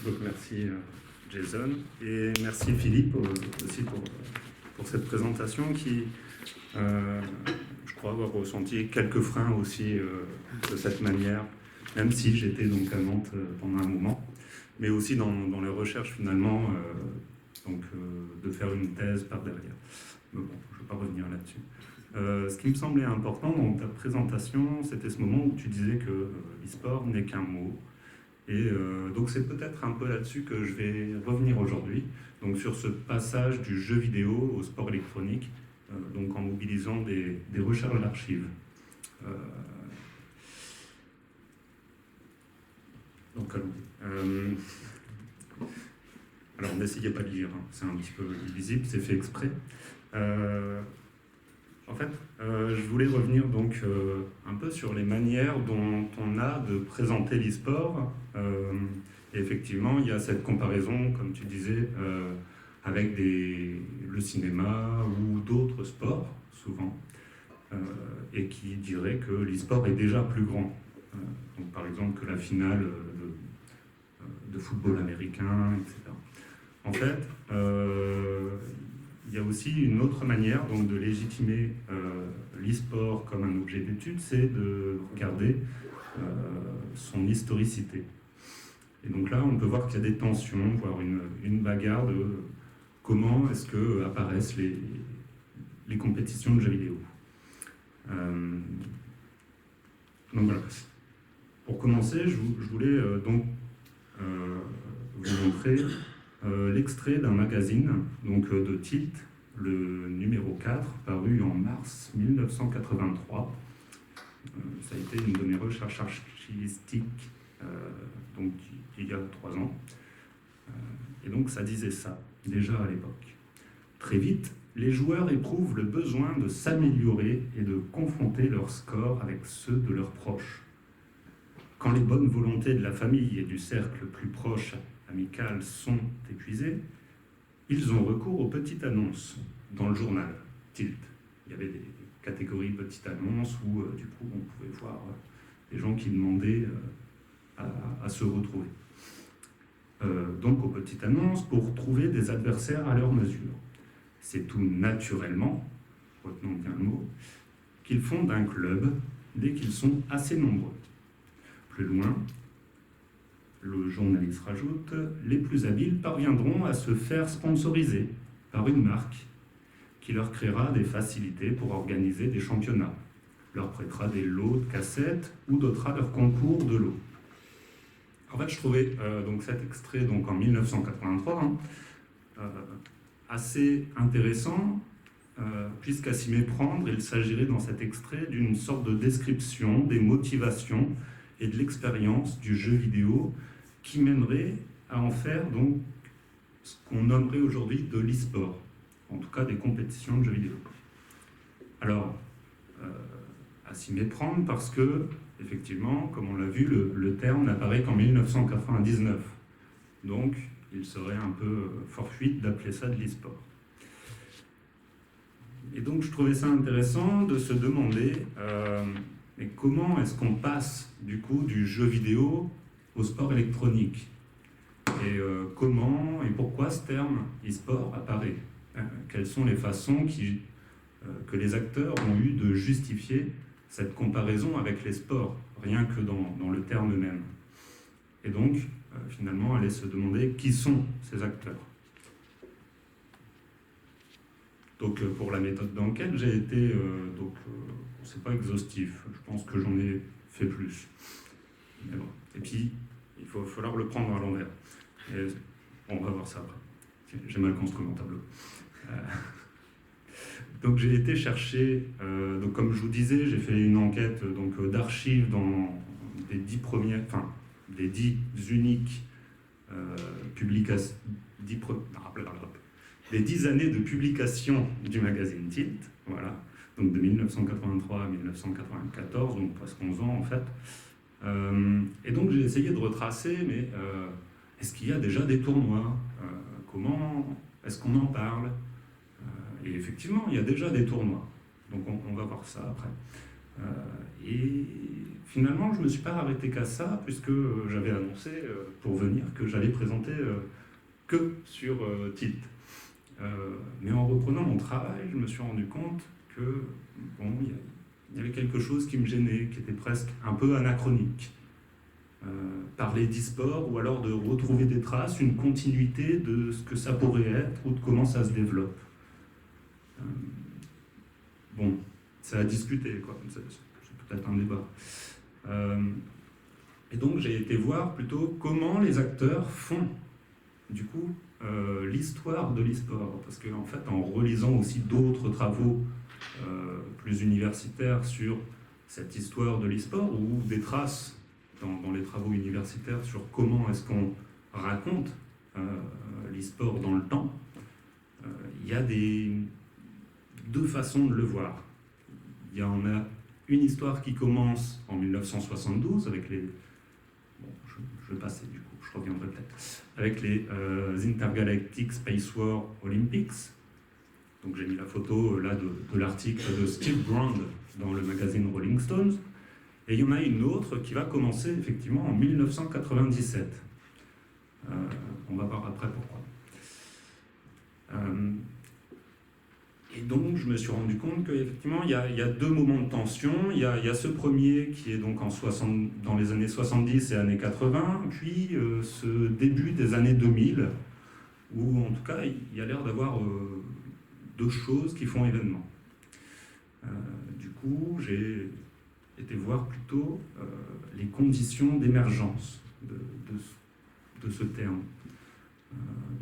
Donc merci Jason et merci Philippe aussi pour cette présentation qui, je crois avoir ressenti quelques freins aussi de cette manière, même si j'étais donc à Nantes pendant un moment, mais aussi dans les recherches finalement, de faire une thèse par derrière. Mais bon, je ne vais pas revenir là-dessus. Ce qui me semblait important dans ta présentation, c'était ce moment où tu disais que l'e-sport n'est qu'un mot. Et donc c'est peut-être un peu là-dessus que je vais revenir aujourd'hui, donc sur ce passage du jeu vidéo au sport électronique, donc en mobilisant des recherches d'archives. Donc alors n'essayez pas de lire, hein, c'est un petit peu illisible, c'est fait exprès. En fait, je voulais revenir donc un peu sur les manières dont on a de présenter l'e-sport. Et effectivement, il y a cette comparaison, comme tu disais, avec le cinéma ou d'autres sports, souvent, et qui dirait que l'e-sport est déjà plus grand. Donc, par exemple, que la finale de football américain, etc. En fait, il y a aussi une autre manière donc, de légitimer l'e-sport comme un objet d'étude, c'est de regarder son historicité. Et donc là, on peut voir qu'il y a des tensions, voire une bagarre de comment est-ce que apparaissent les compétitions de jeux vidéo. Donc voilà. Pour commencer, je voulais vous montrer l'extrait d'un magazine donc, de Tilt, le numéro 4, paru en mars 1983. Ça a été une de mes recherches archivistiques donc, il y a 3 ans. Et donc ça disait ça, déjà à l'époque. Très vite, les joueurs éprouvent le besoin de s'améliorer et de confronter leur score avec ceux de leurs proches. Quand les bonnes volontés de la famille et du cercle plus proche amical sont épuisées, ils ont recours aux petites annonces dans le journal Tilt. Il y avait des catégories petites annonces où du coup on pouvait voir des gens qui demandaient à se retrouver. Donc aux petites annonces pour trouver des adversaires à leur mesure. C'est tout naturellement, retenons bien le mot, qu'ils fondent un club dès qu'ils sont assez nombreux. Plus loin, le journaliste rajoute, les plus habiles parviendront à se faire sponsoriser par une marque qui leur créera des facilités pour organiser des championnats, leur prêtera des lots de cassettes ou dotera leur concours de lots. En fait, je trouvais donc cet extrait donc en 1983 assez intéressant, puisqu'à s'y méprendre, il s'agirait dans cet extrait d'une sorte de description des motivations et de l'expérience du jeu vidéo qui mènerait à en faire donc ce qu'on nommerait aujourd'hui de l'e-sport, en tout cas des compétitions de jeux vidéo. Alors, à s'y méprendre parce que, effectivement, comme on l'a vu, le terme n'apparaît qu'en 1999. Donc, il serait un peu fortuite d'appeler ça de l'e-sport. Et donc, je trouvais ça intéressant de se demander mais comment est-ce qu'on passe, du coup, du jeu vidéo au sport électronique ? Et comment et pourquoi ce terme e-sport apparaît ? Quelles sont les façons que les acteurs ont eu de justifier cette comparaison avec les sports, rien que dans le terme même. Et donc, finalement, aller se demander qui sont ces acteurs. Donc, pour la méthode d'enquête, j'ai été, c'est pas exhaustif, je pense que j'en ai fait plus. Mais bon. Et puis, il va falloir le prendre à l'envers. Et on va voir ça après. J'ai mal construit mon tableau. Donc j'ai été chercher, donc comme je vous disais, j'ai fait une enquête d'archives dans des 10 uniques publications, des 10 années de publication du magazine Tilt, voilà, donc de 1983 à 1994, donc presque 11 ans en fait. Et donc j'ai essayé de retracer, mais est-ce qu'il y a déjà des tournois ? Comment est-ce qu'on en parle ? Et effectivement, il y a déjà des tournois. Donc on va voir ça après. Et finalement, je ne me suis pas arrêté qu'à ça, puisque j'avais annoncé pour venir que j'allais présenter que sur Tilt. Mais en reprenant mon travail, je me suis rendu compte que bon, il y avait quelque chose qui me gênait, qui était presque un peu anachronique. Parler d'e-sport ou alors de retrouver des traces, une continuité de ce que ça pourrait être ou de comment ça se développe. Bon, c'est à discuter, quoi. C'est peut-être un débat. Et donc j'ai été voir plutôt comment les acteurs font du coup l'histoire de l'e-sport, parce qu'en fait en relisant aussi d'autres travaux plus universitaires sur cette histoire de l'e-sport ou des traces dans les travaux universitaires sur comment est-ce qu'on raconte l'e-sport dans le temps, il y a deux façons de le voir. Il y en a une histoire qui commence en 1972 avec les... Bon, je vais passer du coup, je reviendrai peut-être. Avec les Intergalactic Space War Olympics. Donc j'ai mis la photo là de l'article de Steve Brand dans le magazine Rolling Stones. Et il y en a une autre qui va commencer effectivement en 1997. On va voir après pourquoi. Et donc je me suis rendu compte qu'effectivement il y a deux moments de tension. Il y a ce premier qui est donc dans les années 70 et années 80, puis ce début des années 2000, où en tout cas il y a l'air d'avoir deux choses qui font événement. Du coup j'ai été voir plutôt les conditions d'émergence de ce terme.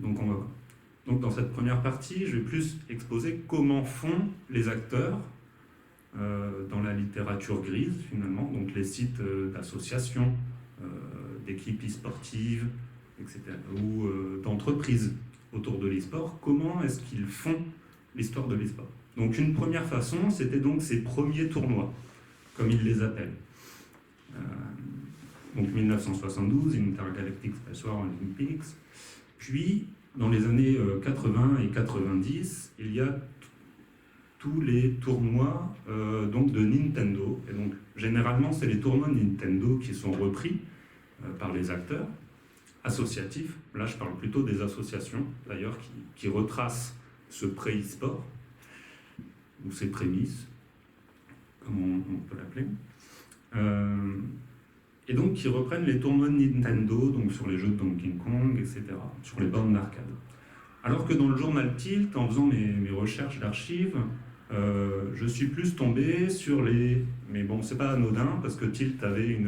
Donc on va voir. Donc dans cette première partie, je vais plus exposer comment font les acteurs dans la littérature grise finalement, donc les sites d'associations, d'équipes e-sportives, etc., ou d'entreprises autour de l'e-sport, comment est-ce qu'ils font l'histoire de l'e-sport. Donc une première façon, c'était donc ces premiers tournois, comme ils les appellent. Donc 1972, Intergalactic Space War Olympics. Puis, dans les années 80 et 90, il y a tous les tournois donc de Nintendo. Et donc, généralement, c'est les tournois de Nintendo qui sont repris par les acteurs associatifs. Là, je parle plutôt des associations, d'ailleurs, qui retracent ce pré-e-sport, ou ces prémices, comme on peut l'appeler. Et donc qui reprennent les tournois de Nintendo, donc sur les jeux de Donkey Kong, etc., sur les bornes d'arcade. Alors que dans le journal Tilt, en faisant mes recherches d'archives, je suis plus tombé sur les... Mais bon, c'est pas anodin, parce que Tilt avait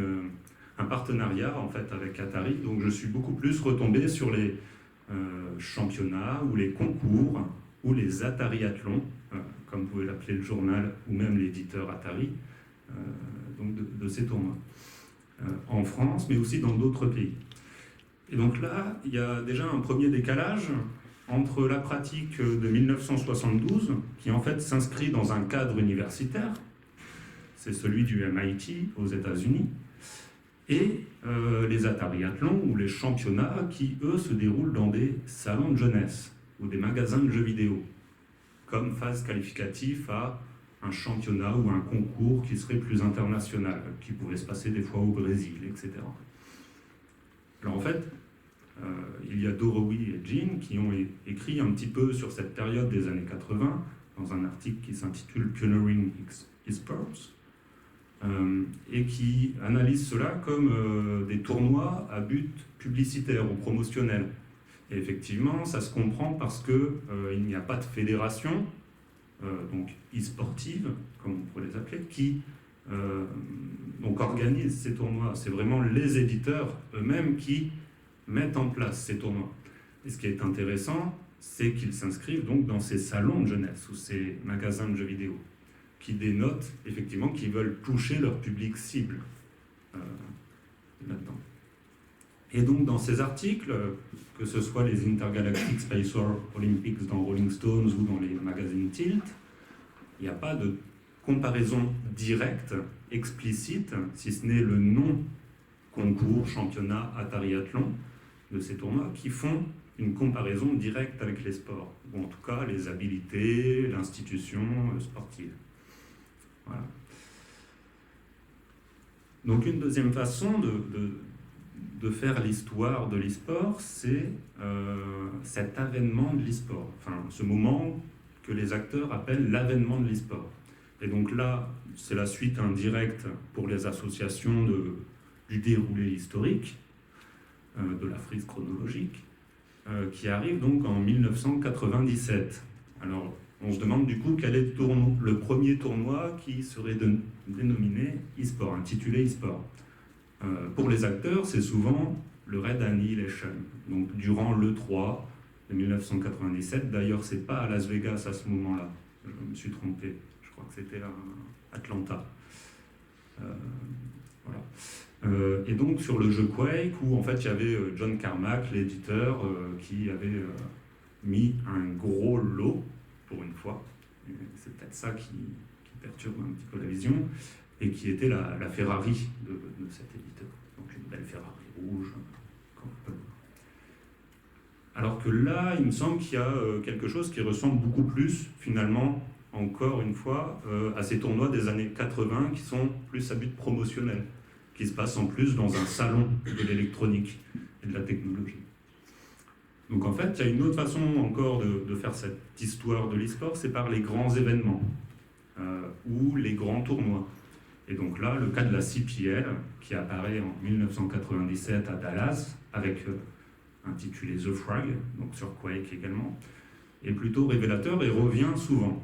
un partenariat, en fait, avec Atari, donc je suis beaucoup plus retombé sur les championnats, ou les concours, ou les Atariathlons, comme pouvait l'appeler le journal, ou même l'éditeur Atari, donc de ces tournois. En France, mais aussi dans d'autres pays. Et donc là, il y a déjà un premier décalage entre la pratique de 1972, qui en fait s'inscrit dans un cadre universitaire, c'est celui du MIT aux États-Unis, et les Atariathlons ou les championnats qui, eux, se déroulent dans des salons de jeunesse ou des magasins de jeux vidéo, comme phase qualificative à un championnat ou un concours qui serait plus international, qui pourrait se passer des fois au Brésil, etc. Alors en fait, il y a Dorowi et Jean qui ont écrit un petit peu sur cette période des années 80 dans un article qui s'intitule Pioneering eSports et qui analyse cela comme des tournois à but publicitaire ou promotionnel. Et effectivement, ça se comprend parce qu'il n'y a pas de fédération, donc e-sportive, comme on pourrait les appeler, qui donc organisent ces tournois. C'est vraiment les éditeurs eux-mêmes qui mettent en place ces tournois. Et ce qui est intéressant, c'est qu'ils s'inscrivent donc dans ces salons de jeunesse ou ces magasins de jeux vidéo, qui dénotent effectivement qu'ils veulent toucher leur public cible là-dedans. Et donc dans ces articles, que ce soit les Intergalactic Space War Olympics dans Rolling Stones ou dans les magazines Tilt, il n'y a pas de comparaison directe, explicite, si ce n'est le nom concours, championnat, Atariathlon de ces tournois, qui font une comparaison directe avec les sports, ou en tout cas les habilités, l'institution sportive. Voilà. Donc une deuxième façon de faire l'histoire de l'e-sport, c'est cet avènement de l'e-sport, enfin ce moment que les acteurs appellent l'avènement de l'e-sport. Et donc là, c'est la suite indirecte pour les associations du déroulé historique, de la frise chronologique, qui arrive donc en 1997. Alors, on se demande du coup quel est le premier tournoi qui serait dénominé e-sport, intitulé e-sport. Pour les acteurs, c'est souvent le Red Annihilation, donc durant l'E3 de 1997. D'ailleurs, c'est pas à Las Vegas à ce moment-là, je me suis trompé, je crois que c'était à Atlanta. Voilà. Et donc sur le jeu Quake, où en fait il y avait John Carmack, l'éditeur, qui avait mis un gros lot, pour une fois, c'est peut-être ça qui perturbe un petit peu la vision, et qui était la Ferrari de cet éditeur. Donc une belle Ferrari rouge, comme on peut le voir. Alors que là, il me semble qu'il y a quelque chose qui ressemble beaucoup plus, finalement, encore une fois, à ces tournois des années 80 qui sont plus à but promotionnel, qui se passent en plus dans un salon de l'électronique et de la technologie. Donc en fait, il y a une autre façon encore de faire cette histoire de l'e-sport, c'est par les grands événements ou les grands tournois. Et donc là, le cas de la CPL, qui apparaît en 1997 à Dallas, avec intitulé The Frag, donc sur Quake également, est plutôt révélateur et revient souvent.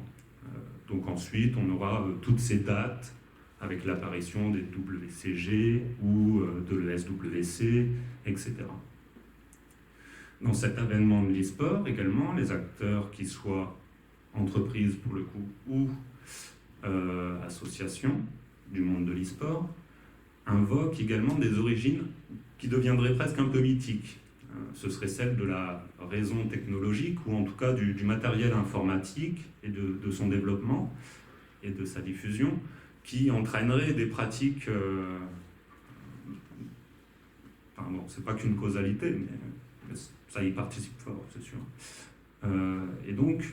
Donc ensuite, on aura toutes ces dates avec l'apparition des WCG ou de l'ESWC, etc. Dans cet avènement de l'e-sport également, les acteurs qui soient entreprises pour le coup ou associations du monde de l'e-sport invoquent également des origines qui deviendraient presque un peu mythiques. Ce serait celle de la raison technologique ou en tout cas du matériel informatique et de son développement et de sa diffusion qui entraînerait des pratiques... enfin bon, c'est pas qu'une causalité, mais ça y participe fort, c'est sûr. Et donc,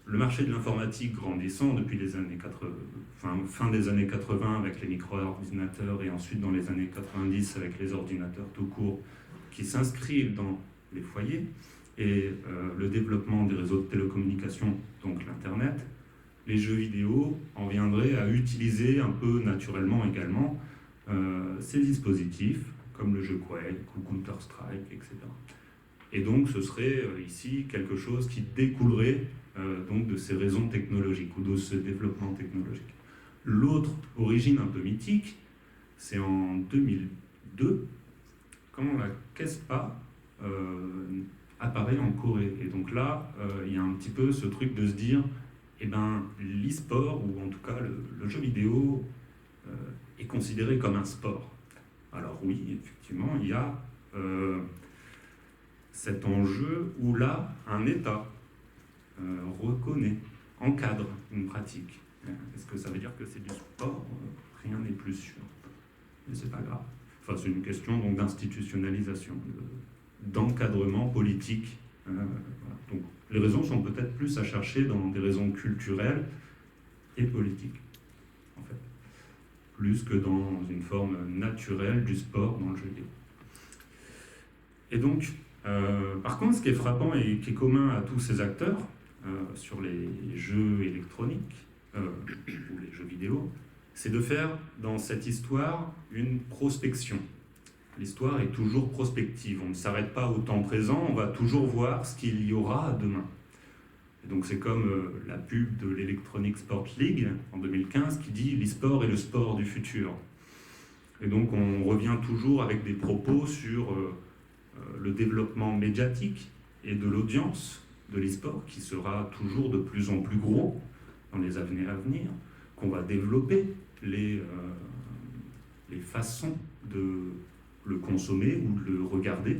le marché de l'informatique grandissant depuis les années 80, fin des années 80 avec les micro-ordinateurs et ensuite dans les années 90 avec les ordinateurs tout court qui s'inscrivent dans les foyers et le développement des réseaux de télécommunications, donc l'Internet, les jeux vidéo en viendraient à utiliser un peu naturellement également ces dispositifs comme le jeu Quake ou Counter-Strike, etc. Et donc ce serait ici quelque chose qui découlerait donc de ces raisons technologiques ou de ce développement technologique. L'autre origine un peu mythique, c'est en 2002, quand la KESPA apparaît en Corée. Et donc là, il y a un petit peu ce truc de se dire, eh ben, l'e-sport, ou en tout cas le jeu vidéo, est considéré comme un sport. Alors oui, effectivement, il y a cet enjeu où là, un État reconnaît, encadre une pratique. Est-ce que ça veut dire que c'est du sport? Rien n'est plus sûr. Mais c'est pas grave. Enfin, c'est une question donc d'institutionnalisation, d'encadrement politique. Voilà. Donc, les raisons sont peut-être plus à chercher dans des raisons culturelles et politiques, en fait, plus que dans une forme naturelle du sport dans le jeu vidéo. Et donc, par contre, ce qui est frappant et qui est commun à tous ces acteurs sur les jeux électroniques ou les jeux vidéo, c'est de faire dans cette histoire une prospection. L'histoire est toujours prospective, on ne s'arrête pas au temps présent, on va toujours voir ce qu'il y aura demain. Et donc c'est comme la pub de l'Electronic Sport League en 2015 qui dit « l'e-sport est le sport du futur ». Et donc on revient toujours avec des propos sur le développement médiatique et de l'audience de l'e-sport qui sera toujours de plus en plus gros dans les années à venir, qu'on va développer les façons de le consommer ou de le regarder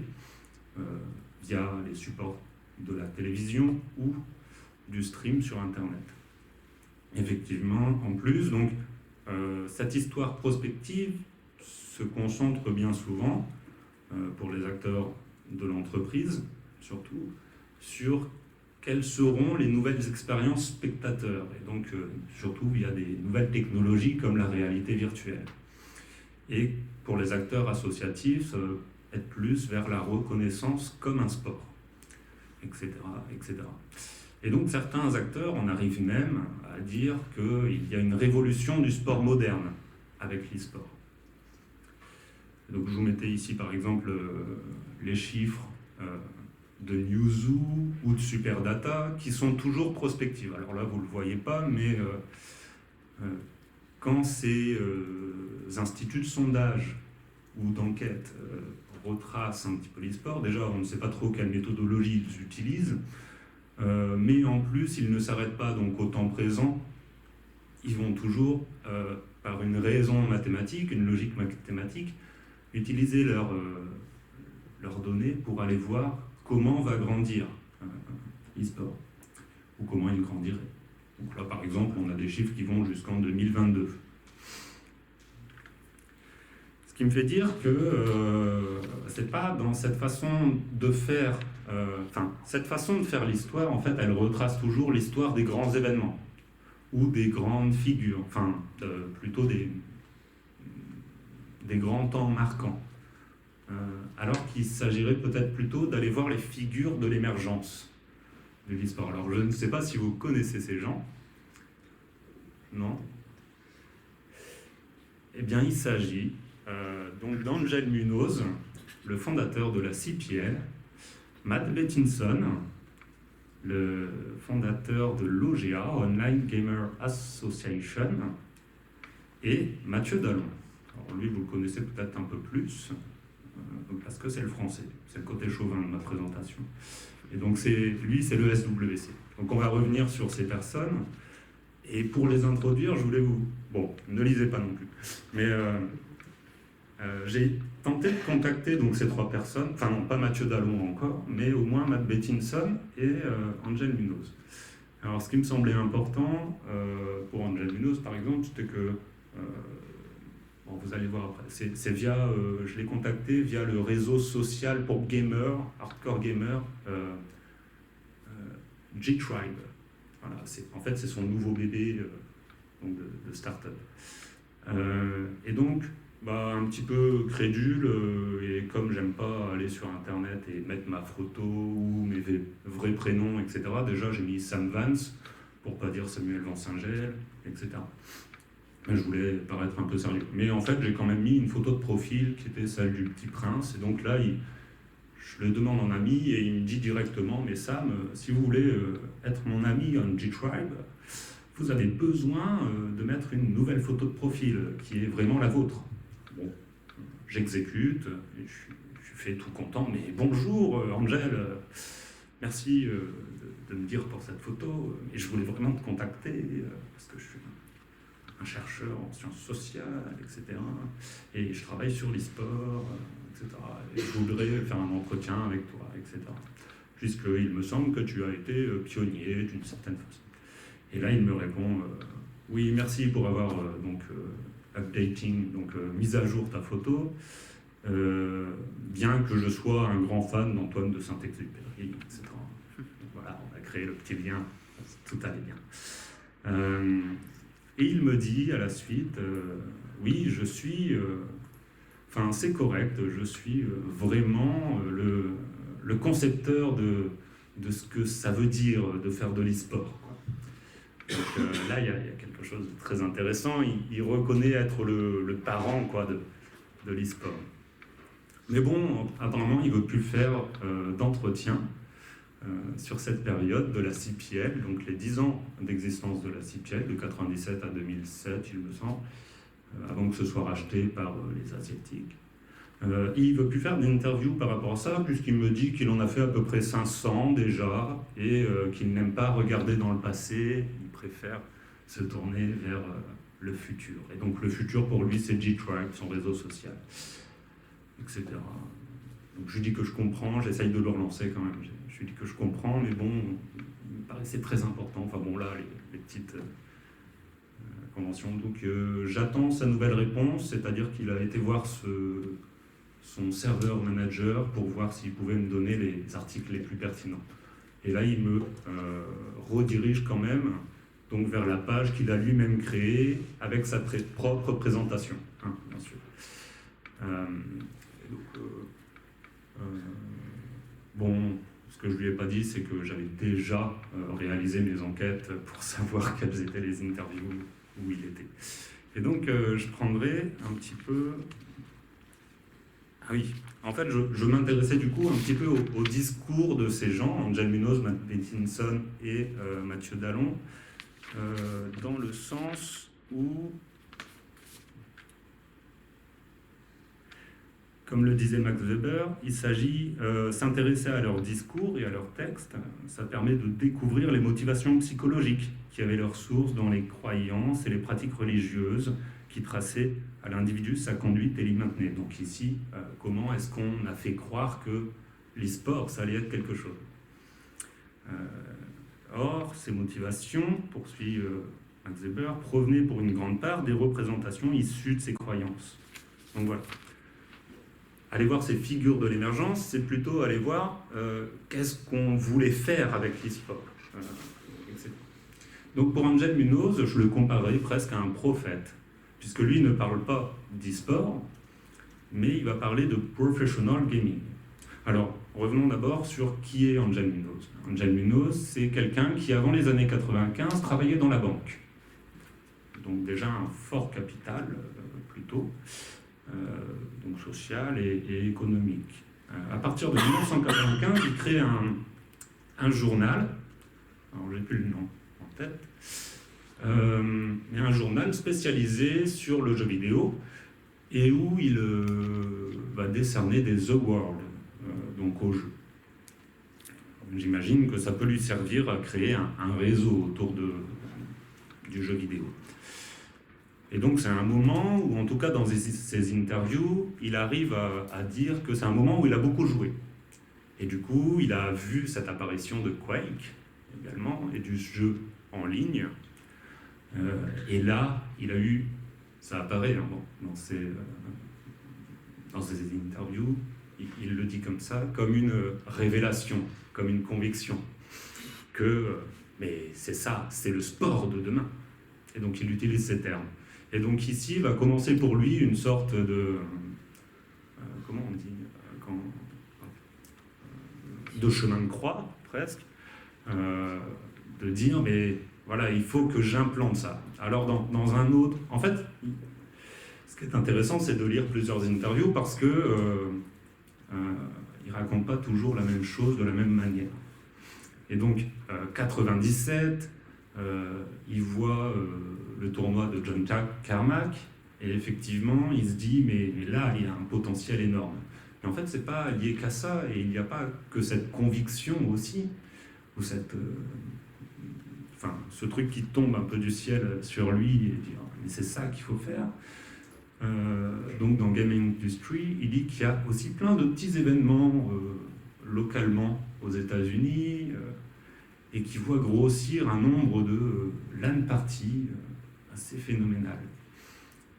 via les supports de la télévision ou du stream sur Internet. Effectivement, en plus, donc, cette histoire prospective se concentre bien souvent, pour les acteurs de l'entreprise, surtout, sur quelles seront les nouvelles expériences spectateurs, et donc surtout via des nouvelles technologies comme la réalité virtuelle. et pour les acteurs associatifs, être plus vers la reconnaissance comme un sport, etc., etc. Et donc certains acteurs en arrivent même à dire qu'il y a une révolution du sport moderne avec l'e-sport. Donc je vous mettais ici par exemple les chiffres de Newzoo ou de Superdata qui sont toujours prospectives. Alors là vous ne le voyez pas, mais quand ces instituts de sondage ou d'enquête retracent un petit peu l'e-sport, déjà on ne sait pas trop quelle méthodologie ils utilisent, mais en plus ils ne s'arrêtent pas donc au temps présent, ils vont toujours par une raison mathématique, une logique mathématique, utiliser leurs données pour aller voir comment va grandir l'e-sport, ou comment il grandirait. Donc là, par exemple, on a des chiffres qui vont jusqu'en 2022. Ce qui me fait dire que c'est pas dans cette façon de faire... cette façon de faire l'histoire, en fait, elle retrace toujours l'histoire des grands événements, ou des grandes figures, plutôt des grands temps marquants. Alors qu'il s'agirait peut-être plutôt d'aller voir les figures de l'émergence de l'e-sport. Alors je ne sais pas si vous connaissez ces gens. Non. Eh bien il s'agit donc d'Angel Munoz, le fondateur de la CPL, Matt Bettinson, le fondateur de l'OGA, Online Gamer Association, et Mathieu Dallon. Alors lui, vous le connaissez peut-être un peu plus, parce que c'est le français, c'est le côté chauvin de ma présentation. Et donc lui, c'est le SWC. Donc on va revenir sur ces personnes. Et pour les introduire, je voulais vous... Bon, ne lisez pas non plus. Mais j'ai tenté de contacter donc, ces trois personnes, enfin non, pas Mathieu Dallon encore, mais au moins Matt Bettinson et Angel Munoz. Alors ce qui me semblait important pour Angel Munoz, par exemple, c'était que... bon, vous allez voir après. C'est via, je l'ai contacté via le réseau social pour gamers, hardcore gamers, G-Tribe. Voilà, en fait, c'est son nouveau bébé donc de start-up. Et donc, un petit peu crédule, et comme j'aime pas aller sur Internet et mettre ma photo ou mes vrais prénoms, etc., déjà j'ai mis Sam Vance, pour pas dire Samuel Vansingel, etc. Je voulais paraître un peu sérieux. Mais en fait, j'ai quand même mis une photo de profil qui était celle du Petit Prince. Et donc là, je le demande en ami et il me dit directement « Mais Sam, si vous voulez être mon ami en G-Tribe, vous avez besoin de mettre une nouvelle photo de profil qui est vraiment la vôtre. » Bon, j'exécute, je suis fait tout content. « Mais bonjour Angel, merci de me dire pour cette photo. Et je voulais vraiment te contacter parce que je suis un chercheur en sciences sociales, etc. Et je travaille sur l'e-sport, etc. Et je voudrais faire un entretien avec toi, etc. Puisqu'il me semble que tu as été pionnier d'une certaine façon. Et là, il me répond oui, merci pour avoir updating, mise à jour ta photo. Bien que je sois un grand fan d'Antoine de Saint-Exupéry, etc. Donc, voilà, on a créé le petit lien, tout allait bien. Et il me dit à la suite, oui, je suis, c'est correct, je suis vraiment le concepteur de ce que ça veut dire de faire de l'e-sport. Donc là, il y a quelque chose de très intéressant, il reconnaît être le parent de l'e-sport. Mais bon, apparemment, il ne veut plus faire d'entretien sur cette période de la CPL, donc les 10 ans d'existence de la CPL, de 97 à 2007, il me semble, avant que ce soit racheté par les Asiatiques. Il ne veut plus faire d'interview par rapport à ça, puisqu'il me dit qu'il en a fait à peu près 500 déjà, et qu'il n'aime pas regarder dans le passé, il préfère se tourner vers le futur. Et donc le futur pour lui, c'est G-Tribe, son réseau social, etc. Donc je lui dis que je comprends, j'essaye de le relancer quand même. Je lui dis que je comprends, mais bon, il me paraissait très important. Enfin bon, là, les petites conventions. Donc j'attends sa nouvelle réponse, c'est-à-dire qu'il a été voir son serveur manager pour voir s'il pouvait me donner les articles les plus pertinents. Et là, il me redirige quand même donc vers la page qu'il a lui-même créée avec sa propre présentation, hein, bien sûr. Bon, ce que je lui ai pas dit, c'est que j'avais déjà réalisé mes enquêtes pour savoir quelles étaient les interviews où il était. Et donc, je prendrai un petit peu... Ah oui, en fait, je m'intéressais du coup un petit peu au discours de ces gens, Angel Munoz, Matt Bettinson et Mathieu Dallon, dans le sens où, comme le disait Max Weber, il s'agit s'intéresser à leur discours et à leurs textes. Ça permet de découvrir les motivations psychologiques qui avaient leur source dans les croyances et les pratiques religieuses qui traçaient à l'individu sa conduite et l'y maintenaient. Donc ici, comment est-ce qu'on a fait croire que l'e-sport, ça allait être quelque chose. Or, ces motivations, poursuit Max Weber, provenaient pour une grande part des représentations issues de ces croyances. Donc voilà. Aller voir ces figures de l'émergence, c'est plutôt aller voir qu'est-ce qu'on voulait faire avec l'e-sport, etc. Donc pour Angel Munoz, je le comparerais presque à un prophète, puisque lui ne parle pas d'e-sport, mais il va parler de professional gaming. Alors, revenons d'abord sur qui est Angel Munoz. Angel Munoz, c'est quelqu'un qui, avant les années 95, travaillait dans la banque. Donc déjà un fort capital, plutôt, donc social et économique. À partir de 1995, il crée un journal, alors j'ai plus le nom en tête, mais un journal spécialisé sur le jeu vidéo et où il va décerner des awards donc au jeu. J'imagine que ça peut lui servir à créer un réseau autour du jeu vidéo. Et donc c'est un moment où, en tout cas dans ses interviews, il arrive à dire que c'est un moment où il a beaucoup joué. Et du coup, il a vu cette apparition de Quake également, et du jeu en ligne. Et là, il a eu, ça apparaît hein, bon, dans ses interviews, il le dit comme ça, comme une révélation, comme une conviction, que mais c'est ça, c'est le sport de demain. Et donc il utilise ces termes. Et donc ici va commencer pour lui une sorte de... comment on dit de chemin de croix, presque, de dire, mais voilà, il faut que j'implante ça. Alors dans un autre... En fait, ce qui est intéressant, c'est de lire plusieurs interviews parce que il ne raconte pas toujours la même chose de la même manière. Et donc, 97, il voit le tournoi de John Carmack, et effectivement, il se dit, mais là, il y a un potentiel énorme. Et en fait, c'est pas lié qu'à ça, et il n'y a pas que cette conviction aussi, ou cette... enfin, ce truc qui tombe un peu du ciel sur lui, et dire, mais c'est ça qu'il faut faire. Donc, dans Gaming Industry, il dit qu'il y a aussi plein de petits événements localement aux États-Unis, et qui voit grossir un nombre de LAN parties assez phénoménal.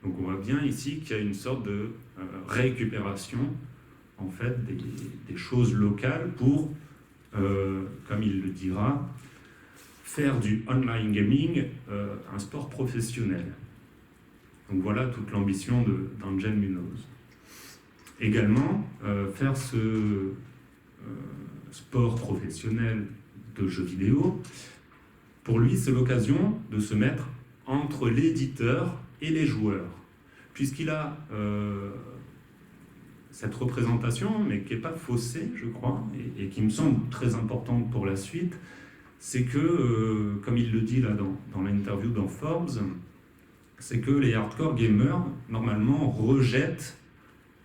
Donc on voit bien ici qu'il y a une sorte de récupération en fait des choses locales pour, comme il le dira, faire du online gaming un sport professionnel. Donc voilà toute l'ambition d'Angel Munoz. Également, faire ce sport professionnel de jeux vidéo, pour lui, c'est l'occasion de se mettre entre l'éditeur et les joueurs, puisqu'il a cette représentation, mais qui n'est pas faussée, je crois, et qui me semble très importante pour la suite, c'est que, comme il le dit là dans l'interview dans Forbes, c'est que les hardcore gamers, normalement, rejettent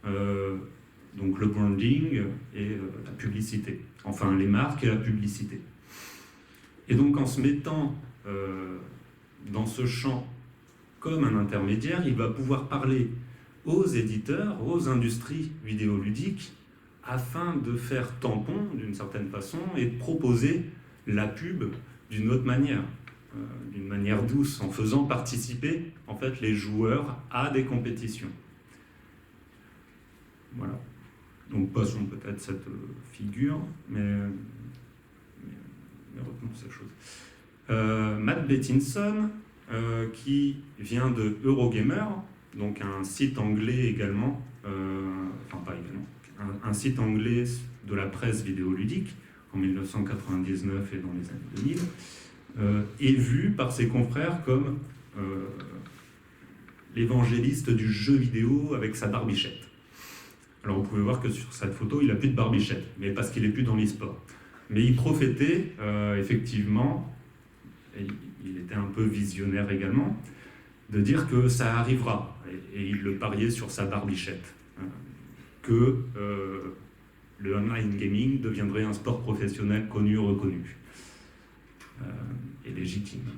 donc le branding et la publicité, enfin les marques et la publicité. Et donc en se mettant dans ce champ comme un intermédiaire, il va pouvoir parler aux éditeurs, aux industries vidéoludiques, afin de faire tampon d'une certaine façon et de proposer la pub d'une autre manière douce, en faisant participer en fait les joueurs à des compétitions. Voilà. Donc passons peut-être cette figure, mais retenons ces choses. Matt Bettinson, qui vient de Eurogamer, donc un site anglais également, enfin pas également, un site anglais de la presse vidéoludique en 1999 et dans les années 2000, est vu par ses confrères comme l'évangéliste du jeu vidéo avec sa barbichette. Alors vous pouvez voir que sur cette photo, il n'a plus de barbichette, mais parce qu'il n'est plus dans l'e-sport. Mais il prophétait effectivement, et il était un peu visionnaire également, de dire que ça arrivera, et il le pariait sur sa barbichette, que le online gaming deviendrait un sport professionnel connu, reconnu, et légitime.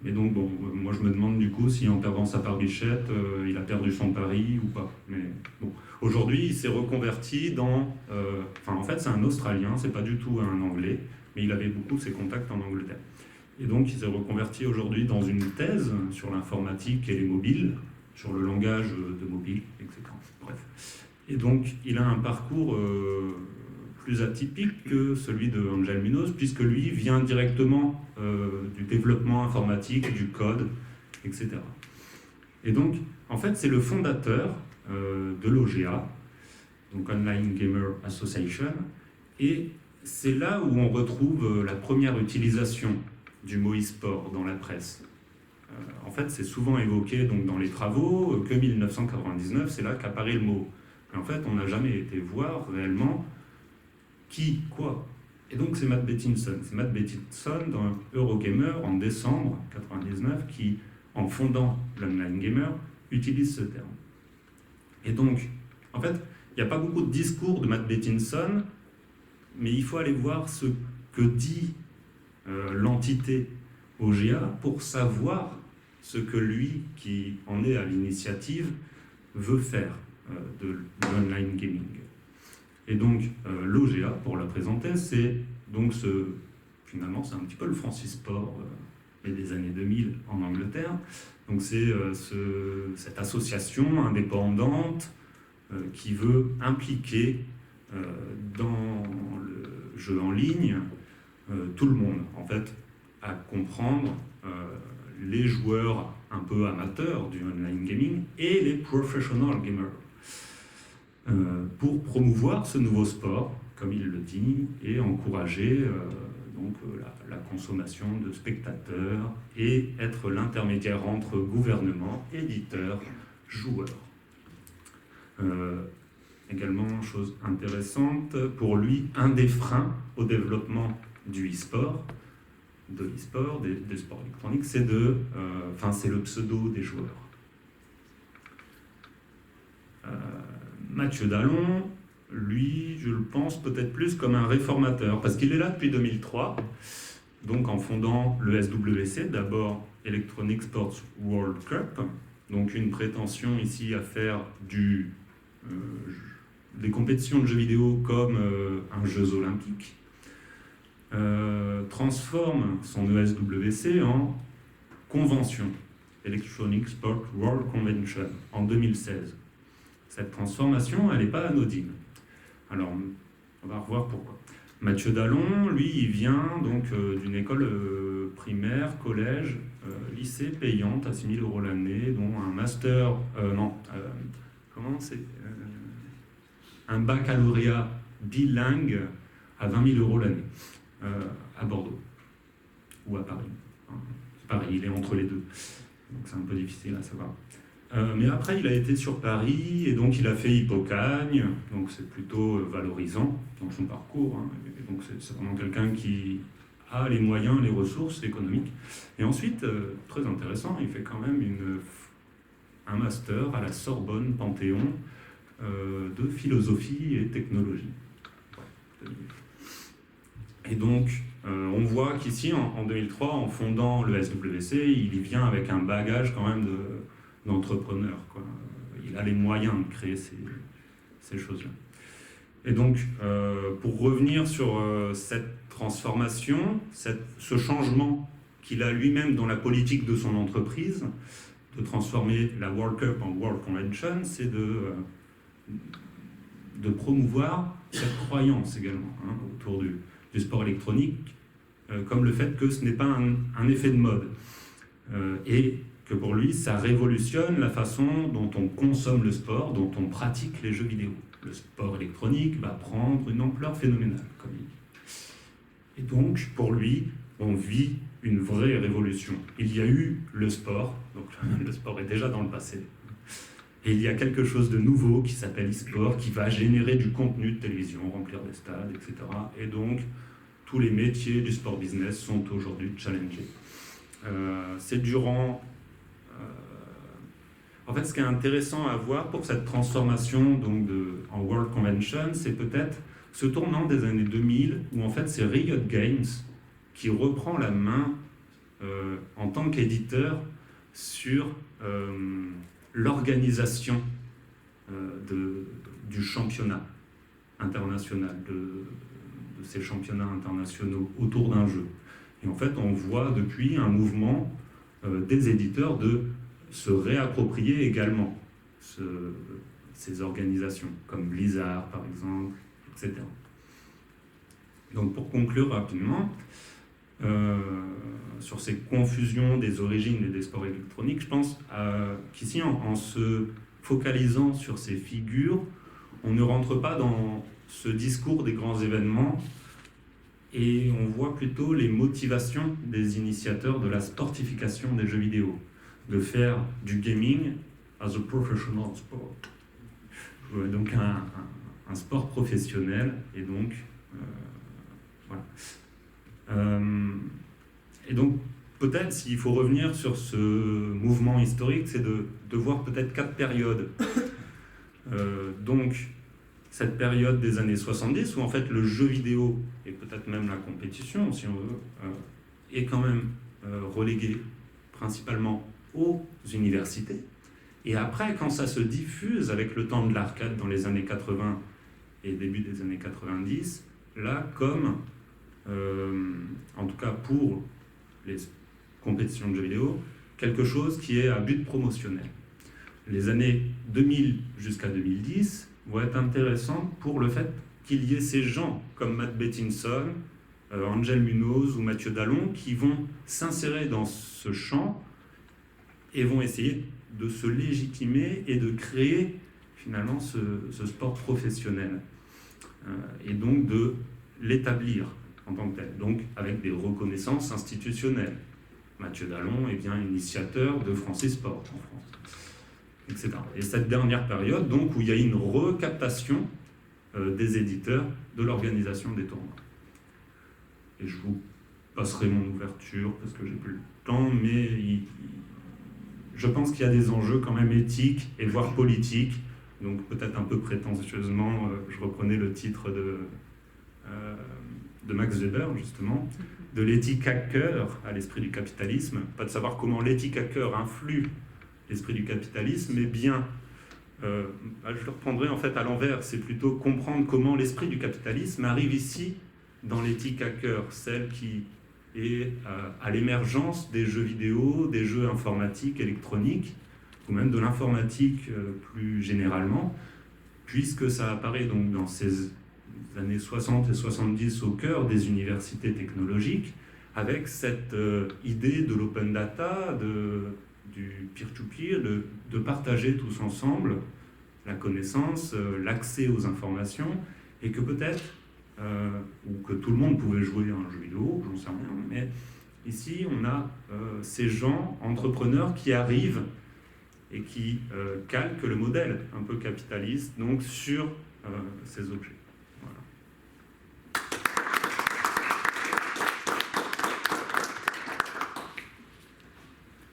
Et donc, bon, moi je me demande du coup si en perdant sa barbichette, il a perdu son pari ou pas. Mais bon, aujourd'hui il s'est reconverti dans... Enfin en fait c'est un Australien, c'est pas du tout un Anglais, mais il avait beaucoup ses contacts en Angleterre. Et donc il s'est reconverti aujourd'hui dans une thèse sur l'informatique et les mobiles, sur le langage de mobile, etc. Bref. Et donc il a un parcours plus atypique que celui de Angel Munoz, puisque lui vient directement du développement informatique, du code, etc. Et donc, en fait, c'est le fondateur de l'OGA, donc Online Gamer Association, et c'est là où on retrouve la première utilisation du mot e-sport dans la presse. En fait, c'est souvent évoqué donc, dans les travaux que 1999, c'est là qu'apparaît le mot. Mais en fait, on n'a jamais été voir réellement qui, quoi. Et donc c'est Matt Bettinson. C'est Matt Bettinson dans Eurogamer en décembre 1999 qui, en fondant l'Online Gamer, utilise ce terme. Et donc, en fait, il n'y a pas beaucoup de discours de Matt Bettinson, mais il faut aller voir ce que dit l'entité OGA pour savoir ce que lui, qui en est à l'initiative, veut faire de l'online gaming. Et donc, l'OGA, pour la présenter, c'est donc finalement, c'est un petit peu le Francisport des années 2000 en Angleterre. Donc, c'est cette association indépendante qui veut impliquer dans le jeu en ligne tout le monde, en fait, à comprendre les joueurs un peu amateurs du online gaming et les professional gamers. Pour promouvoir ce nouveau sport, comme il le dit, et encourager la consommation de spectateurs et être l'intermédiaire entre gouvernement, éditeurs, joueurs. Également, chose intéressante, pour lui, un des freins au développement du e-sport, des sports électroniques, c'est c'est le pseudo des joueurs. Mathieu Dallon, lui, je le pense peut-être plus comme un réformateur, parce qu'il est là depuis 2003, donc en fondant le SWC, d'abord Electronic Sports World Cup, donc une prétention ici à faire des compétitions de jeux vidéo comme un Jeux olympiques, transforme son ESWC en convention, Electronic Sport World Convention, en 2016. Cette transformation, elle n'est pas anodine. Alors, on va revoir pourquoi. Mathieu Dallon, lui, il vient donc d'une école primaire, collège, lycée payante à 6 000 € l'année, dont un master, un baccalauréat bilingue à 20 000 € l'année, à Bordeaux, ou à Paris. C'est Paris, il est entre les deux, donc c'est un peu difficile à savoir. Mais après, il a été sur Paris, et donc il a fait Hippocagne, donc c'est plutôt valorisant dans son parcours, hein, et donc c'est vraiment quelqu'un qui a les moyens, les ressources économiques. Et ensuite, très intéressant, il fait quand même un master à la Sorbonne Panthéon de philosophie et technologie. Et donc, on voit qu'ici, en 2003, en fondant le SWC, il y vient avec un bagage quand même d'entrepreneur, quoi. Il a les moyens de créer ces choses-là. Et donc, pour revenir sur cette transformation, ce changement qu'il a lui-même dans la politique de son entreprise, de transformer la World Cup en World Convention, c'est de promouvoir cette croyance également, hein, autour du sport électronique, comme le fait que ce n'est pas un effet de mode. Et que pour lui, ça révolutionne la façon dont on consomme le sport, dont on pratique les jeux vidéo. Le sport électronique va prendre une ampleur phénoménale, comme il dit. Et donc, pour lui, on vit une vraie révolution. Il y a eu le sport, donc le sport est déjà dans le passé, et il y a quelque chose de nouveau qui s'appelle e-sport, qui va générer du contenu de télévision, remplir des stades, etc. Et donc, tous les métiers du sport business sont aujourd'hui challengés. C'est durant... En fait, ce qui est intéressant à voir pour cette transformation donc en World Convention, c'est peut-être ce tournant des années 2000, où en fait c'est Riot Games qui reprend la main en tant qu'éditeur sur l'organisation du championnat international, de ces championnats internationaux autour d'un jeu. Et en fait, on voit depuis un mouvement des éditeurs de se réapproprier également ces organisations, comme Blizzard par exemple, etc. Donc pour conclure rapidement, sur ces confusions des origines et des sports électroniques, je pense qu'ici, en se focalisant sur ces figures, on ne rentre pas dans ce discours des grands événements et on voit plutôt les motivations des initiateurs de la sportification des jeux vidéo, de faire du gaming as a professional sport, donc un sport professionnel, et donc voilà. Et donc peut-être s'il faut revenir sur ce mouvement historique, c'est de voir peut-être 4 périodes. Donc cette période des années 70 où en fait le jeu vidéo et peut-être même la compétition, si on veut, est quand même relégué principalement aux universités. Et après, quand ça se diffuse avec le temps de l'arcade dans les années 80 et début des années 90, là, comme, en tout cas pour les compétitions de jeux vidéo, quelque chose qui est à but promotionnel. Les années 2000 jusqu'à 2010 vont être intéressantes pour le fait qu'il y ait ces gens comme Matt Bettinson, Angel Munoz ou Mathieu Dallon qui vont s'insérer dans ce champ et vont essayer de se légitimer et de créer finalement ce sport professionnel et donc de l'établir en tant que tel, donc avec des reconnaissances institutionnelles. Mathieu Dallon est bien initiateur de France eSport en France, etc. Et cette dernière période, donc, où il y a une recaptation des éditeurs de l'organisation des tournois. Et je vous passerai mon ouverture parce que j'ai plus le temps, mais je pense qu'il y a des enjeux quand même éthiques et voire politiques. Donc peut-être un peu prétentieusement, je reprenais le titre de Max Weber, justement, de l'éthique hacker à l'esprit du capitalisme. Pas de savoir comment l'éthique hacker influe l'esprit du capitalisme, mais bien, je le reprendrai en fait à l'envers, c'est plutôt comprendre comment l'esprit du capitalisme arrive ici dans l'éthique hacker, celle qui est à l'émergence des jeux vidéo, des jeux informatiques, électroniques, ou même de l'informatique plus généralement, puisque ça apparaît donc dans ces années 60 et 70 au cœur des universités technologiques, avec cette idée de l'open data, du peer-to-peer, de partager tous ensemble la connaissance, l'accès aux informations, et que peut-être, ou que tout le monde pouvait jouer à un jeu vidéo, j'en sais rien, mais ici on a ces gens, entrepreneurs, qui arrivent et qui calquent le modèle un peu capitaliste donc sur ces objets.